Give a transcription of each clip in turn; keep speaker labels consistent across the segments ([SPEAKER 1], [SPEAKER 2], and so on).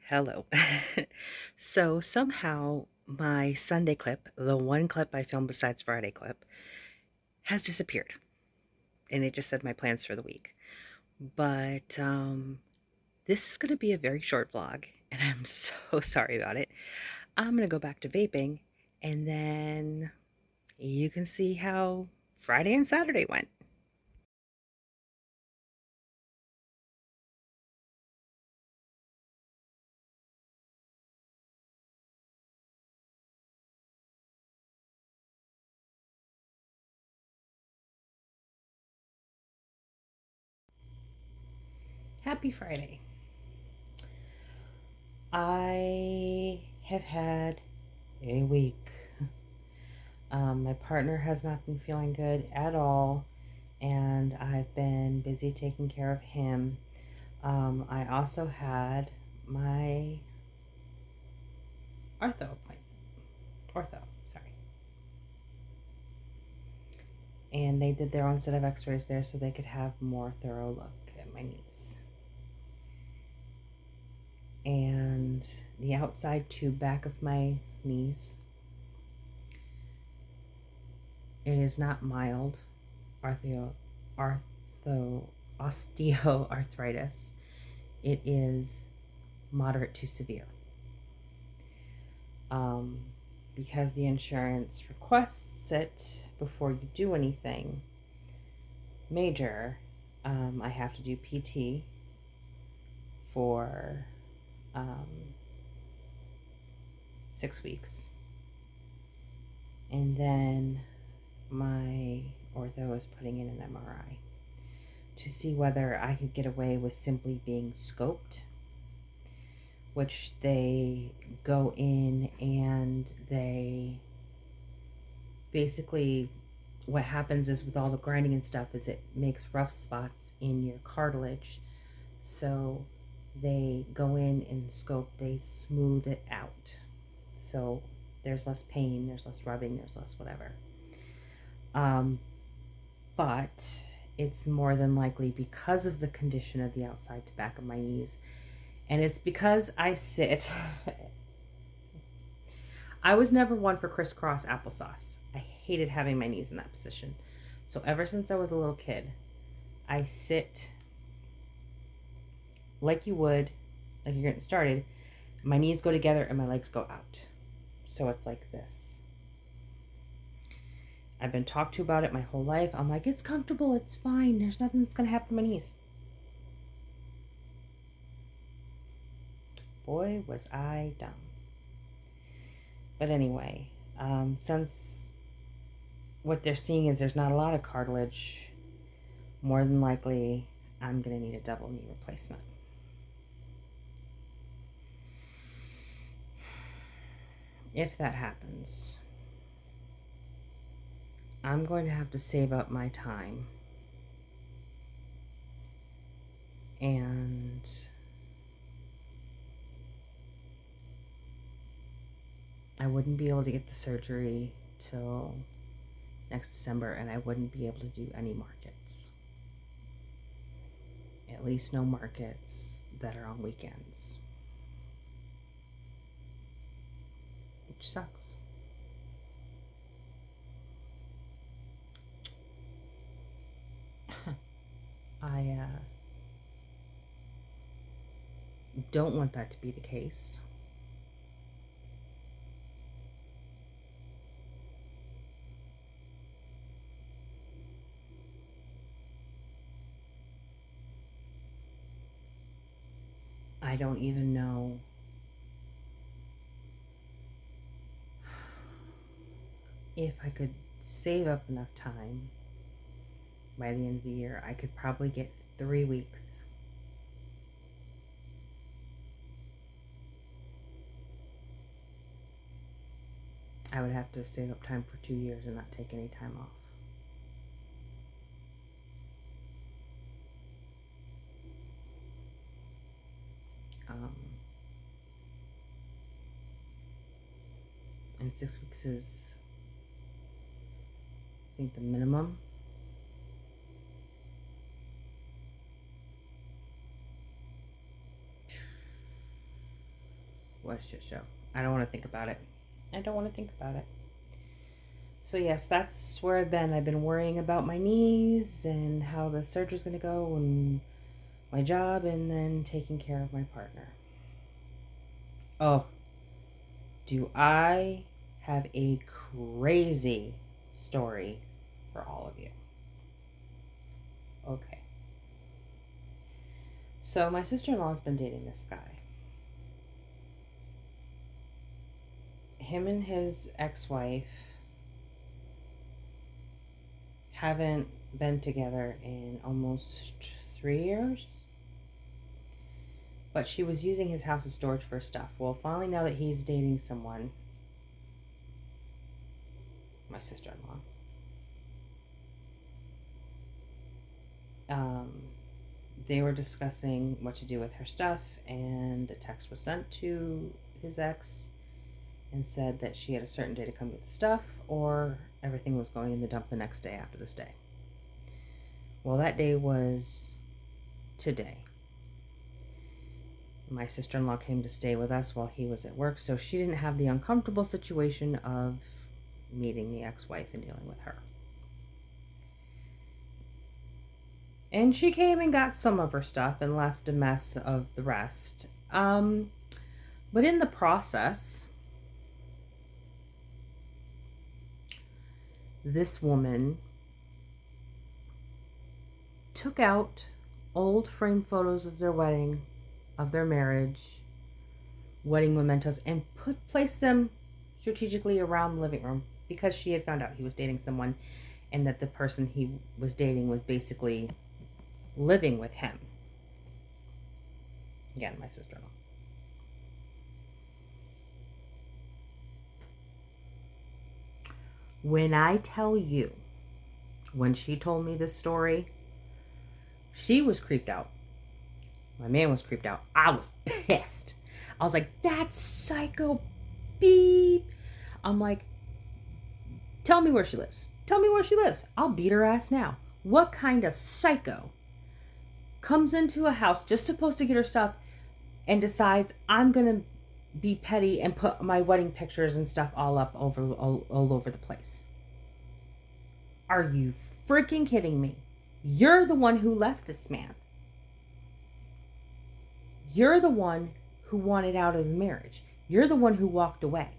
[SPEAKER 1] Hello. So somehow my Sunday clip, the one clip I filmed besides Friday clip, has disappeared. And it just said my plans for the week. But this is going to be a very short vlog, and I'm so sorry about it. I'm going to go back to vaping, and then you can see how Friday and Saturday went. Happy Friday. I have had a week. My partner has not been feeling good at all, and I've been busy taking care of him. I also had my ortho appointment. Ortho, sorry. And they did their own set of x-rays there so they could have more thorough look at my knees. And the outside tube back of my knees, it is not mild ortho osteoarthritis. It is moderate to severe. Um, because the insurance requests it before you do anything major, I have to do PT for 6 weeks. And then my ortho is putting in an MRI to see whether I could get away with simply being scoped, which they go in and they basically, what happens is with all the grinding and stuff is it makes rough spots in your cartilage. So they go in and scope, they smooth it out. So there's less pain, there's less rubbing, there's less whatever. But it's more than likely because of the condition of the outside to back of my knees. And it's because I sit. I was never one for crisscross applesauce. I hated having my knees in that position. So ever since I was a little kid, I sit like you would, like you're getting started. My knees go together and my legs go out. So it's like this. I've been talked to about it my whole life. I'm like, it's comfortable, it's fine. There's nothing that's going to happen to my knees. Boy, was I dumb. But anyway, since what they're seeing is there's not a lot of cartilage, more than likely I'm going to need a double knee replacement. If that happens, I'm going to have to save up my time. And I wouldn't be able to get the surgery till next December, and I wouldn't be able to do any markets. At least no markets that are on weekends. Which sucks. I don't want that to be the case. I don't even know if I could save up enough time by the end of the year. I could probably get 3 weeks. I would have to save up time for 2 years and not take any time off. Um, and 6 weeks is, I think, the minimum. What a shit show. I don't want to think about it. I don't want to think about it. So yes, that's where I've been. I've been worrying about my knees and how the surgery's going to go and my job, and then taking care of my partner. Oh, do I have a crazy story for all of you? Okay. So my sister-in-law's been dating this guy. Him and his ex-wife haven't been together in almost 3 years. But she was using his house as storage for stuff. Well, finally, now that he's dating someone, my sister-in-law, they were discussing what to do with her stuff, and a text was sent to his ex and said that she had a certain day to come get the stuff, or everything was going in the dump the next day after this day. Well, that day was today. My sister-in-law came to stay with us while he was at work, so she didn't have the uncomfortable situation of meeting the ex-wife and dealing with her. And she came and got some of her stuff and left a mess of the rest. But in the process, this woman took out old frame photos of their wedding, of their marriage, wedding mementos, and placed them strategically around the living room because she had found out he was dating someone and that the person he was dating was basically living with him. Again, my sister-in-law. When I tell you, when she told me this story, she was creeped out. My man was creeped out. I was pissed. I was like, that's psycho beep. I'm like, tell me where she lives. Tell me where she lives. I'll beat her ass now. What kind of psycho comes into a house just supposed to get her stuff and decides I'm going to be petty and put my wedding pictures and stuff all over the place? Are you freaking kidding me? You're the one who left this man. You're the one who wanted out of the marriage. You're the one who walked away.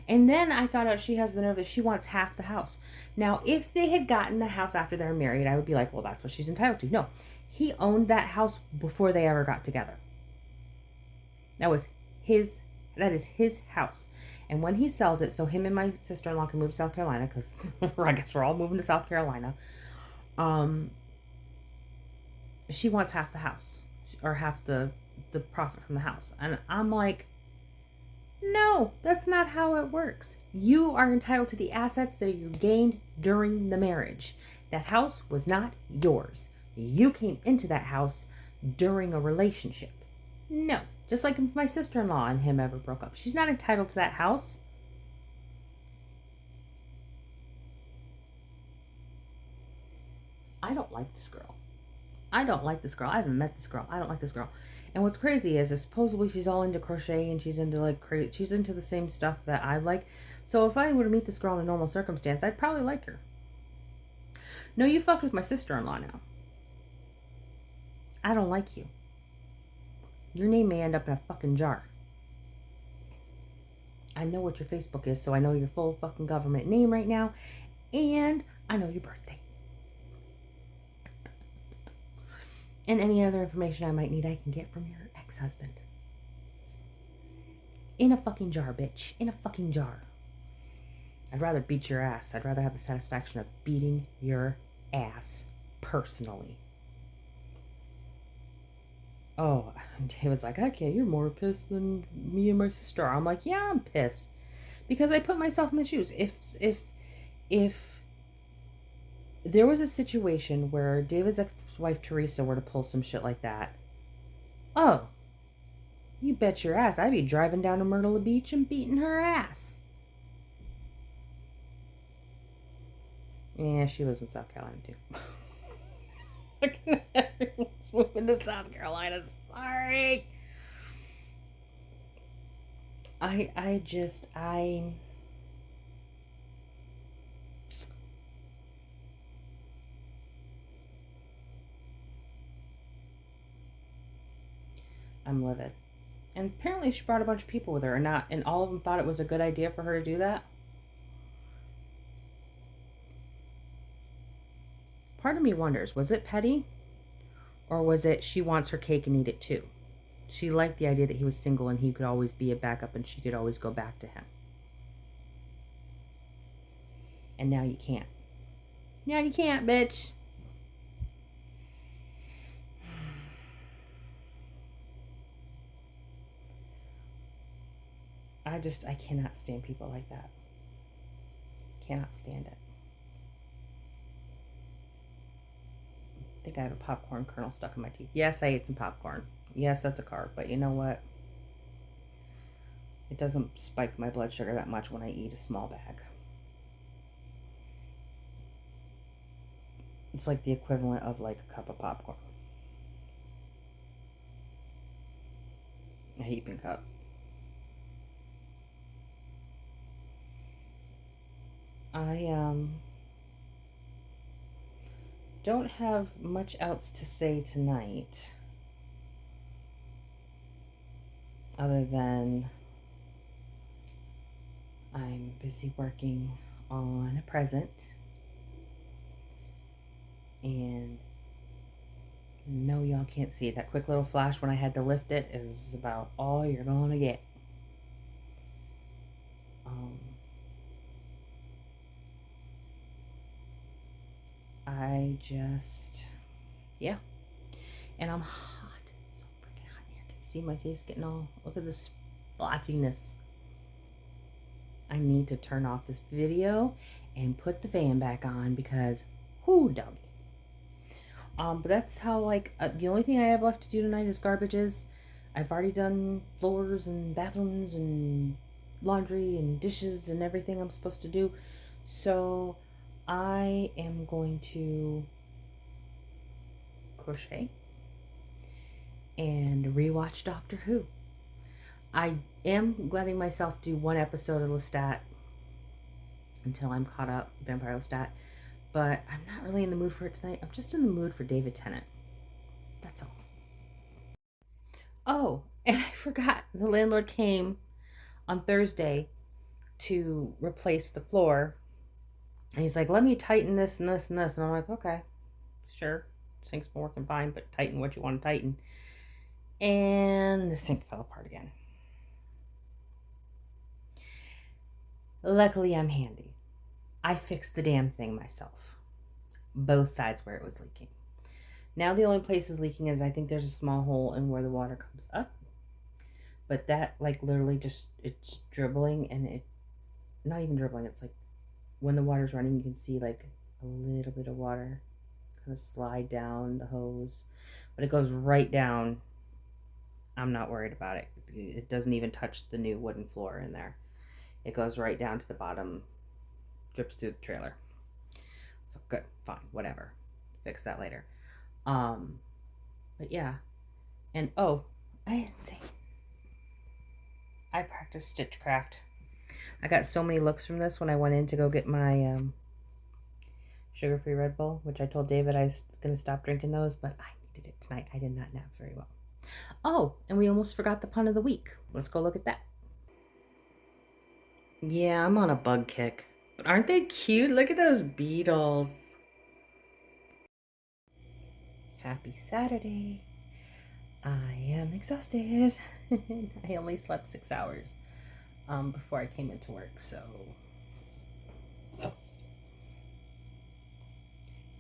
[SPEAKER 1] And then I found out she has the nerve that she wants half the house. Now, if they had gotten the house after they're married, I would be like, well, that's what she's entitled to. No, he owned that house before they ever got together. That is his house. And when he sells it, so him and my sister-in-law can move to South Carolina, because I guess we're all moving to South Carolina, she wants half the house, or half the profit from the house. And I'm like, no, that's not how it works. You are entitled to the assets that you gained during the marriage. That house was not yours. You came into that house during a relationship. No. Just like if my sister-in-law and him ever broke up. She's not entitled to that house. I don't like this girl. I haven't met this girl. I don't like this girl. And what's crazy is supposedly she's all into crochet and she's into she's into the same stuff that I like. So if I were to meet this girl in a normal circumstance, I'd probably like her. No, you fucked with my sister-in-law now. I don't like you. Your name may end up in a fucking jar. I know what your Facebook is, so I know your full fucking government name right now. And I know your birthday. And any other information I might need, I can get from your ex-husband. In a fucking jar, bitch. In a fucking jar. I'd rather beat your ass. I'd rather have the satisfaction of beating your ass personally. Oh, and David's like, okay, you're more pissed than me and my sister. I'm like, yeah, I'm pissed. Because I put myself in the shoes. If there was a situation where David's ex-wife Teresa were to pull some shit like that, oh, you bet your ass I'd be driving down to Myrtle Beach and beating her ass. Yeah, she lives in South Carolina too. Everyone's moving to South Carolina. Sorry. I'm livid. And apparently she brought a bunch of people with her, and all of them thought it was a good idea for her to do that. Part of me wonders, was it petty? Or was it she wants her cake and eat it too? She liked the idea that he was single and he could always be a backup and she could always go back to him. And now you can't. Now you can't, bitch. I cannot stand people like that. Cannot stand it. I think I have a popcorn kernel stuck in my teeth. Yes, I ate some popcorn. Yes, that's a carb, but you know what? It doesn't spike my blood sugar that much when I eat a small bag. It's like the equivalent of like a cup of popcorn. A heaping cup. I don't have much else to say tonight other than I'm busy working on a present, and no, y'all can't see it. That quick little flash when I had to lift it is about all you're gonna get. I just, yeah. And I'm hot. So freaking hot here. Can you see my face getting all, look at this splotchiness. I need to turn off this video and put the fan back on because, whoo, doggy. But that's how, like, the only thing I have left to do tonight is garbages. I've already done floors and bathrooms and laundry and dishes and everything I'm supposed to do. So I am going to crochet and rewatch Doctor Who. I am letting myself do one episode of Lestat until I'm caught up, Vampire Lestat, but I'm not really in the mood for it tonight. I'm just in the mood for David Tennant. That's all. Oh, and I forgot, the landlord came on Thursday to replace the floor, and he's like, let me tighten this and this and this, and I'm like, okay, sure, sink's been working fine, but tighten what you want to tighten. And the sink fell apart again. Luckily, I'm handy. I fixed the damn thing myself. Both sides where it was leaking. Now the only place is leaking is I think there's a small hole in where the water comes up. But that, like, literally just, it's dribbling, and it, not even dribbling, it's like when the water's running, you can see like a little bit of water kind of slide down the hose. But it goes right down. I'm not worried about it. It doesn't even touch the new wooden floor in there. It goes right down to the bottom, drips through the trailer. So good, fine, whatever. Fix that later. But yeah. And oh, I didn't say, I practiced Stitchcraft. I got so many looks from this when I went in to go get my sugar-free Red Bull, which I told David I was going to stop drinking those, but I needed it tonight. I did not nap very well. Oh, and we almost forgot the pun of the week. Let's go look at that. Yeah, I'm on a bug kick. But aren't they cute? Look at those beetles. Happy Saturday. I am exhausted. I only slept 6 hours before I came into work, so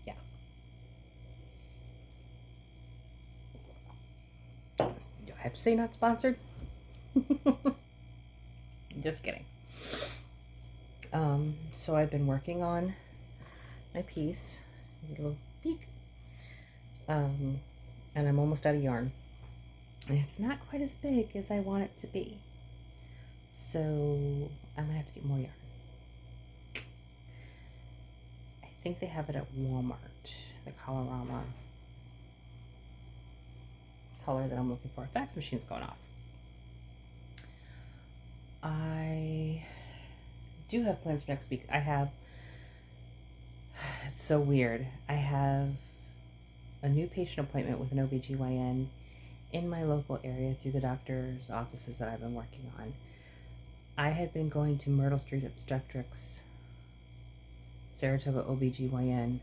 [SPEAKER 1] yeah. Do I have to say not sponsored? Just kidding. So I've been working on my piece, a little peek, and I'm almost out of yarn. And it's not quite as big as I want it to be, so I'm gonna have to get more yarn. I think they have it at Walmart, the Colorama color that I'm looking for. Fax machine's going off. I do have plans for next week. It's so weird. I have a new patient appointment with an OBGYN in my local area through the doctor's offices that I've been working on. I had been going to Myrtle Street Obstetrics, Saratoga OBGYN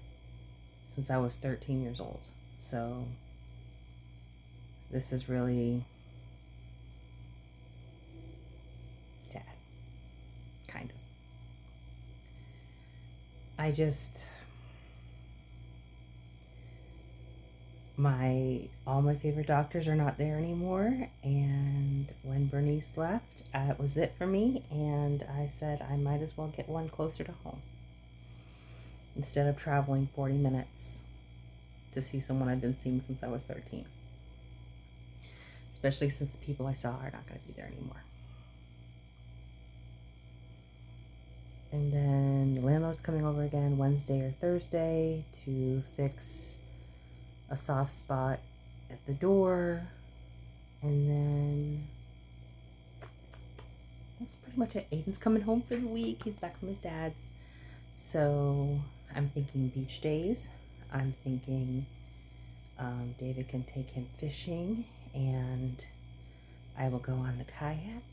[SPEAKER 1] since I was 13 years old. So this is really sad, kind of. I just, all my favorite doctors are not there anymore, and when Bernice left, it was it for me, and I said I might as well get one closer to home instead of traveling 40 minutes to see someone I've been seeing since I was 13, especially since the people I saw are not going to be there anymore. And then the landlord's coming over again Wednesday or Thursday to fix a soft spot at the door. And then that's pretty much it. Aiden's coming home for the week. He's back from his dad's. So I'm thinking beach days. I'm thinking David can take him fishing, and I will go on the kayak.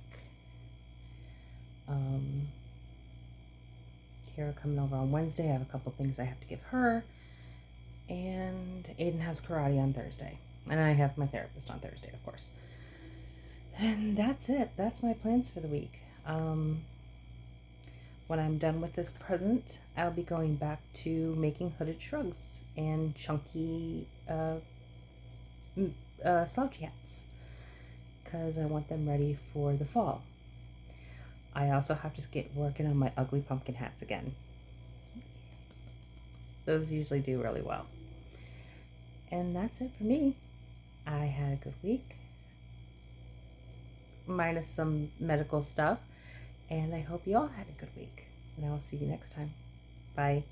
[SPEAKER 1] Kara coming over on Wednesday. I have a couple things I have to give her. And Aiden has karate on Thursday. And I have my therapist on Thursday, of course. And that's it. That's my plans for the week. When I'm done with this present, I'll be going back to making hooded shrugs and chunky slouchy hats, because I want them ready for the fall. I also have to get working on my ugly pumpkin hats again. Those usually do really well. And that's it for me. I had a good week, minus some medical stuff, and I hope you all had a good week. And I will see you next time. Bye.